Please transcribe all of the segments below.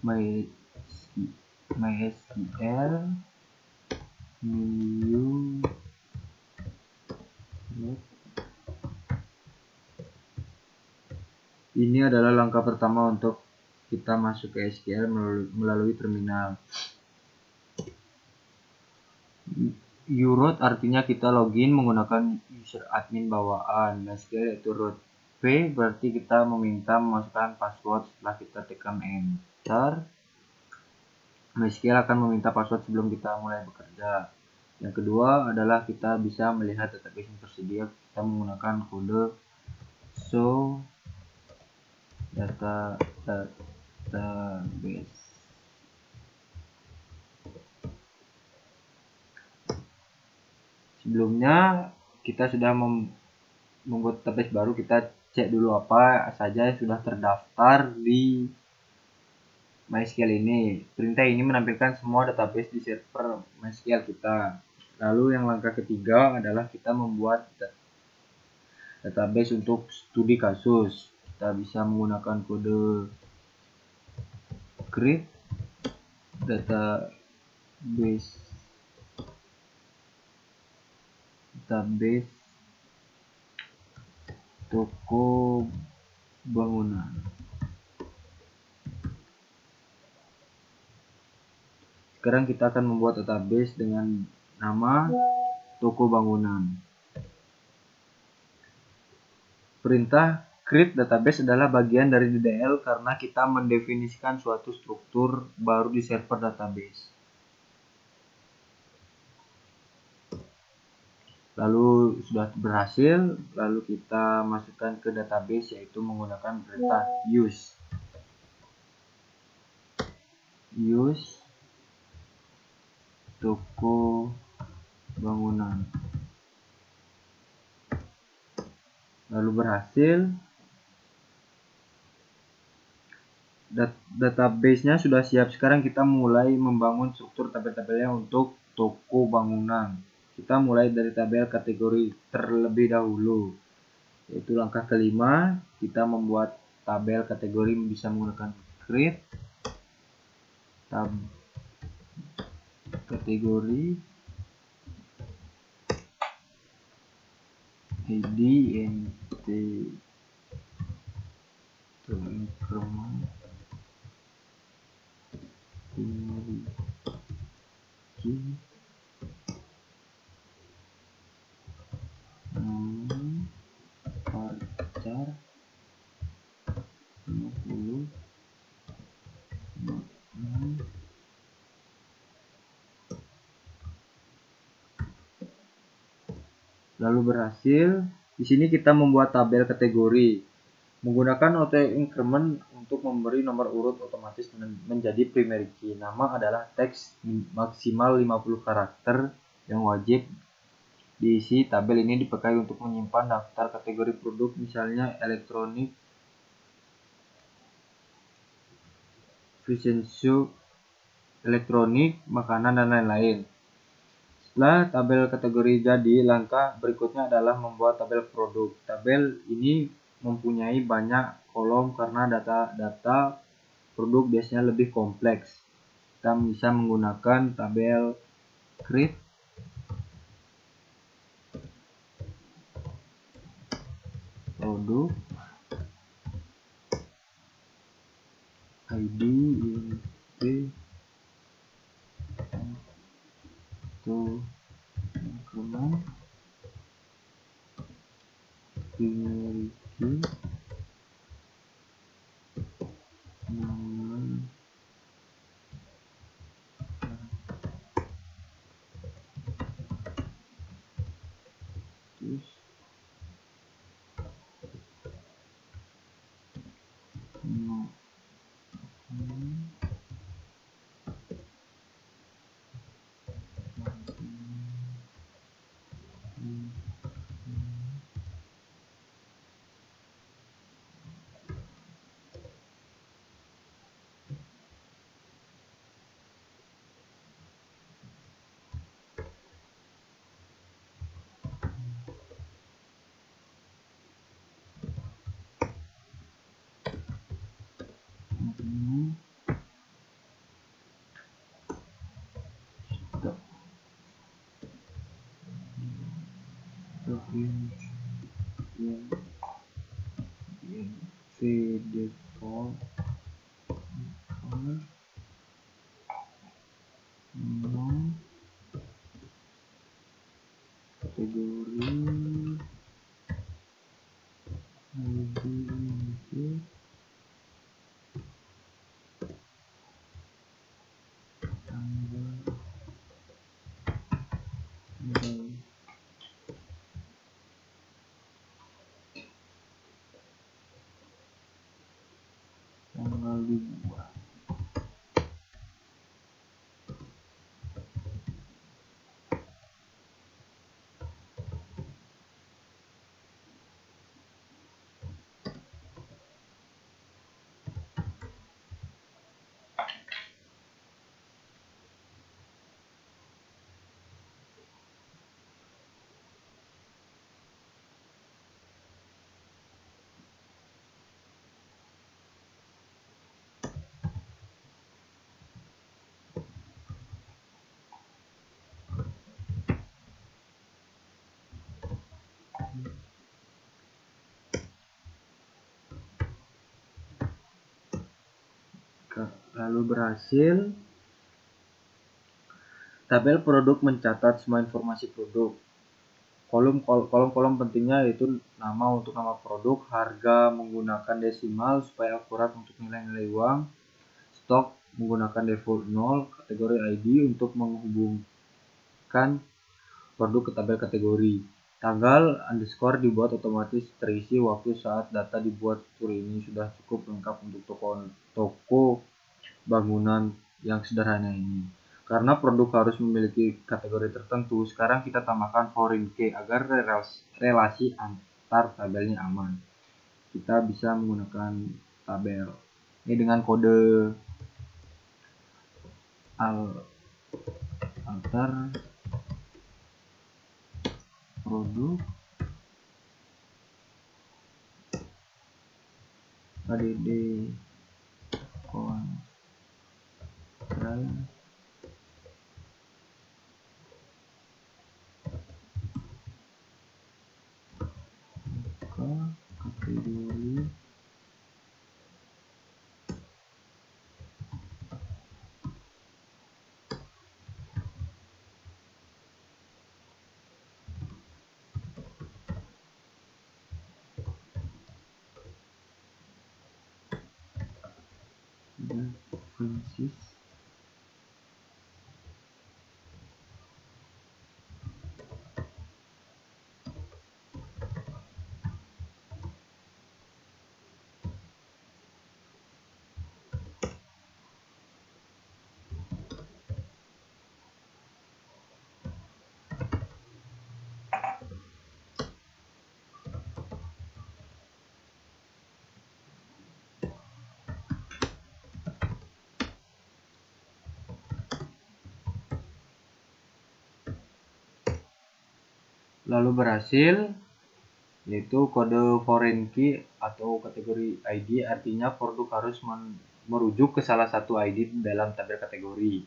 MySQL new root. Ini adalah langkah pertama untuk kita masuk ke SQL melalui terminal. uroot artinya kita login menggunakan user admin bawaan. SQL yaitu root. P berarti kita meminta memasukkan password setelah kita tekan enter. MySQL akan meminta password sebelum kita mulai bekerja. Yang kedua adalah kita bisa melihat database yang tersedia. Kita menggunakan kode show database. Sebelumnya kita sudah membuat database baru, kita cek dulu apa saja yang sudah terdaftar di MySQL ini. Perintah ini menampilkan semua database di server MySQL kita. Lalu yang langkah ketiga adalah kita membuat database untuk studi kasus. Kita bisa menggunakan kode create database toko bangunan. Sekarang kita akan membuat database dengan nama toko bangunan. Perintah create database adalah bagian dari DDL karena kita mendefinisikan suatu struktur baru di server database. Lalu sudah berhasil, lalu kita masukkan ke database yaitu menggunakan perintah use toko bangunan. Lalu berhasil, database-nya sudah siap. Sekarang kita mulai membangun struktur tabel-tabelnya untuk toko bangunan. Kita mulai dari tabel kategori terlebih dahulu, yaitu langkah kelima. Kita membuat tabel kategori bisa menggunakan create tab kategori id nt to increment varchar 50 lalu berhasil. Di sini kita membuat tabel kategori menggunakan auto increment untuk memberi nomor urut otomatis menjadi primary key. Nama adalah teks maksimal 50 karakter yang wajib diisi. Tabel ini dipakai untuk menyimpan daftar kategori produk, misalnya elektronik, fashion shoe, elektronik, makanan, dan lain-lain. Setelah tabel kategori jadi, langkah berikutnya adalah membuat tabel produk. Tabel ini mempunyai banyak kolom karena data produk biasanya lebih kompleks. Kita bisa menggunakan tabel create produk id int to increment primary key nama terus default nom kategori ID input tanggal dibuat. Lalu berhasil, tabel produk mencatat semua informasi produk. Kolom-kolom pentingnya yaitu nama untuk nama produk, harga menggunakan desimal supaya akurat untuk nilai-nilai uang, stok menggunakan default 0, kategori ID untuk menghubungkan produk ke tabel kategori. Tanggal underscore dibuat otomatis terisi waktu saat data dibuat. Fitur ini sudah cukup lengkap untuk toko bangunan yang sederhana ini. Karena produk harus memiliki kategori tertentu, sekarang kita tambahkan foreign key agar relasi antar tabelnya aman. Kita bisa menggunakan tabel ini dengan kode alter produk add constraint kategori differences lalu berhasil, yaitu kode foreign key atau kategori ID artinya produk harus merujuk ke salah satu ID dalam tabel kategori.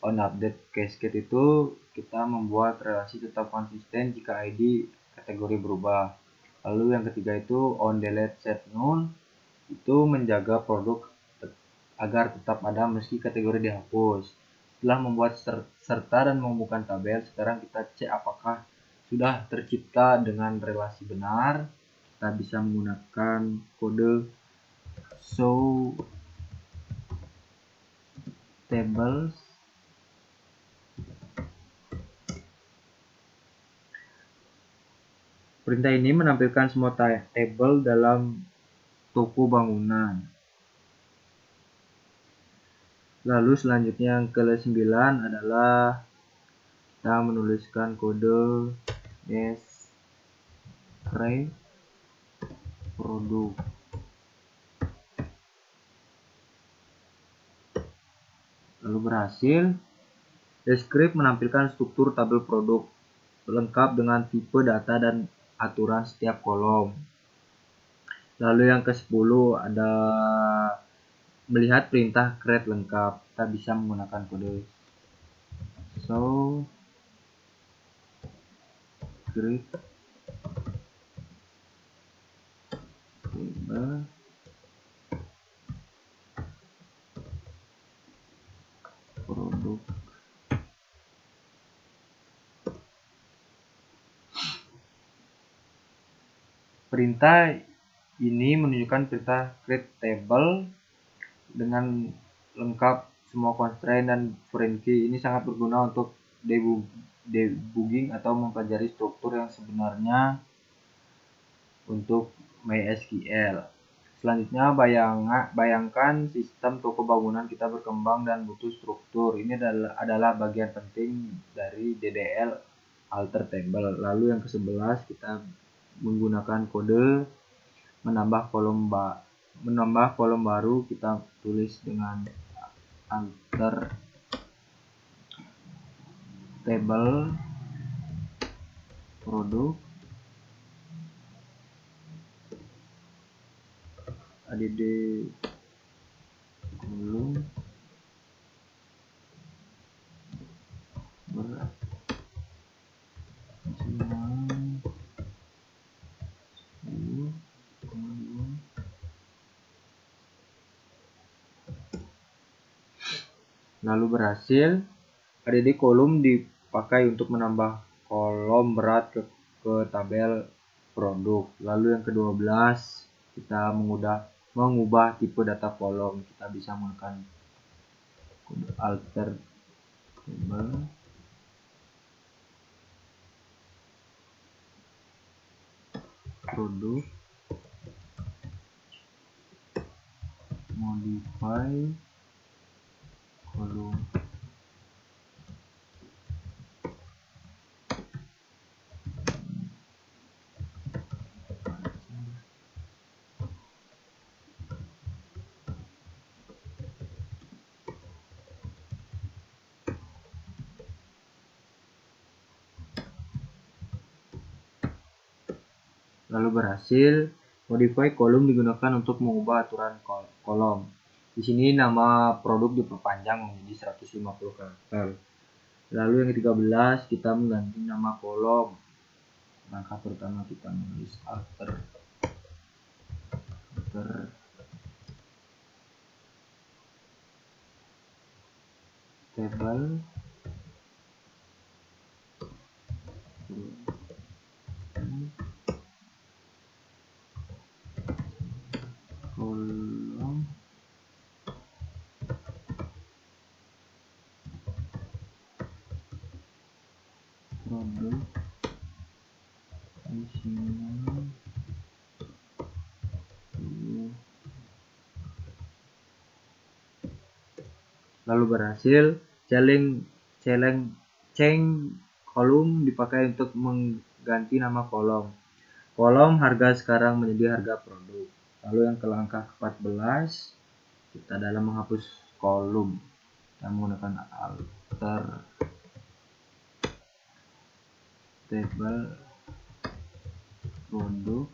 On update cascade itu kita membuat relasi tetap konsisten jika ID kategori berubah. Lalu yang ketiga itu on delete set null, itu menjaga produk agar tetap ada meski kategori dihapus. Setelah membuat serta dan menghubungkan tabel, sekarang kita cek apakah sudah tercipta dengan relasi benar. Kita bisa menggunakan kode show tables perintah ini menampilkan semua tabel dalam toko bangunan. Lalu selanjutnya yang ke-9 adalah kita menuliskan kode describe produk. Lalu berhasil, describe menampilkan struktur tabel produk lengkap dengan tipe data dan aturan setiap kolom. Lalu yang ke-10 ada melihat perintah create lengkap. Kita bisa menggunakan kode show create Table produk. Perintah ini menunjukkan perintah create table dengan lengkap semua constraint dan foreign key. Ini sangat berguna untuk debugging atau mempelajari struktur yang sebenarnya untuk MySQL. Selanjutnya bayangkan sistem toko bangunan kita berkembang dan butuh struktur. Ini adalah bagian penting dari DDL alter table. Lalu yang ke-11 kita menggunakan kode menambah kolom baru, kita tulis dengan alter table produk add kolom lalu berhasil. Add kolom dipakai untuk menambah kolom berat ke tabel produk. Lalu yang ke-12 kita mengubah tipe data kolom. Kita bisa menggunakan alter table produk modify kolom lalu berhasil. Modify kolom digunakan untuk mengubah aturan kolom. Di sini nama produk diperpanjang menjadi 150 karakter. Lalu yang ke-13 kita mengganti nama kolom. Langkah pertama kita menulis alter table kolom produk isinya lalu berhasil. Change kolom dipakai untuk mengganti nama kolom. Kolom harga sekarang menjadi harga produk. Lalu yang ke langkah 14 kita dalam menghapus kolom kita menggunakan alter table produk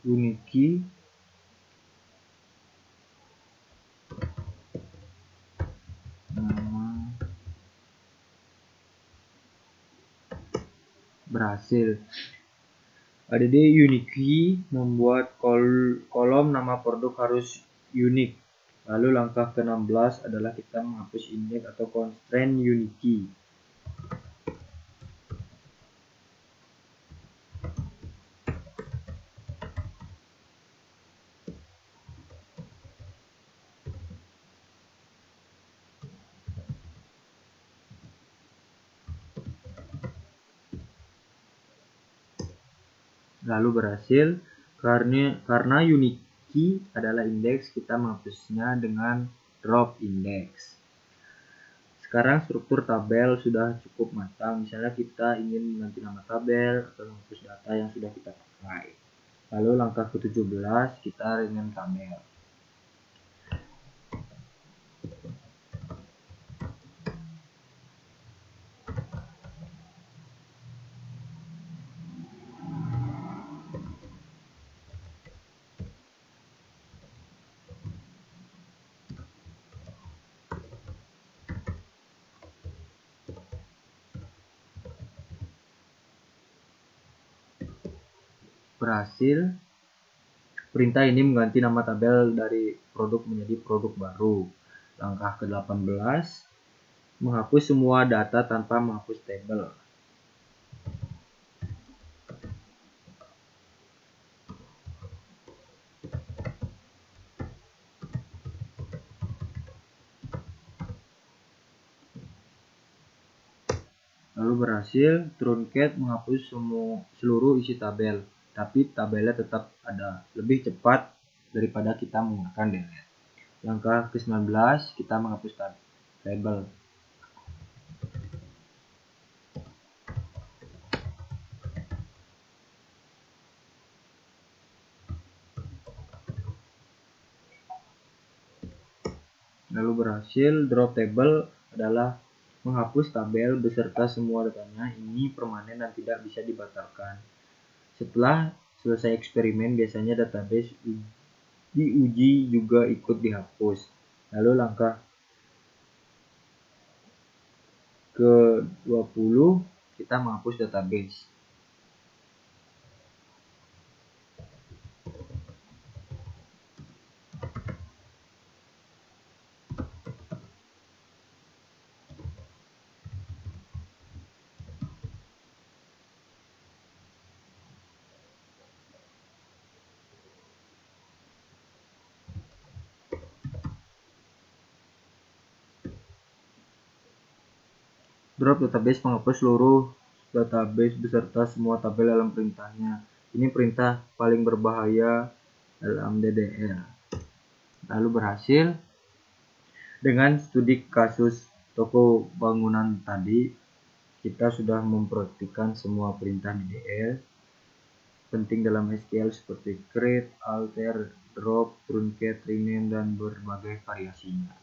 unique key berhasil. Add unique key membuat kolom nama produk harus unik. Lalu langkah ke-16 adalah kita menghapus index atau constraint unique key. Lalu berhasil. Karena unique key adalah indeks, kita menghapusnya dengan drop index. Sekarang struktur tabel sudah cukup matang. Misalnya kita ingin mengganti nama tabel atau menghapus data yang sudah kita pakai. Lalu langkah ke-17 kita ingin tabel. berhasil. Perintah ini mengganti nama tabel dari produk menjadi produk baru. Langkah ke-18, menghapus semua data tanpa menghapus tabel. Lalu berhasil, truncat menghapus seluruh isi tabel, tapi tabelnya tetap ada, lebih cepat daripada kita menggunakan delete. Langkah ke-19, kita menghapus tabel. Lalu berhasil, drop table adalah menghapus tabel beserta semua datanya. Ini permanen dan tidak bisa dibatalkan. Setelah selesai eksperimen, biasanya database diuji juga ikut dihapus. Lalu langkah ke-20, kita menghapus database. Drop database menghapus seluruh database beserta semua tabel dalam perintahnya. Ini perintah paling berbahaya dalam DDL. Lalu berhasil. Dengan studi kasus toko bangunan tadi, kita sudah memperhatikan semua perintah DDL penting dalam SQL seperti create, alter, drop, truncate, rename, dan berbagai variasinya.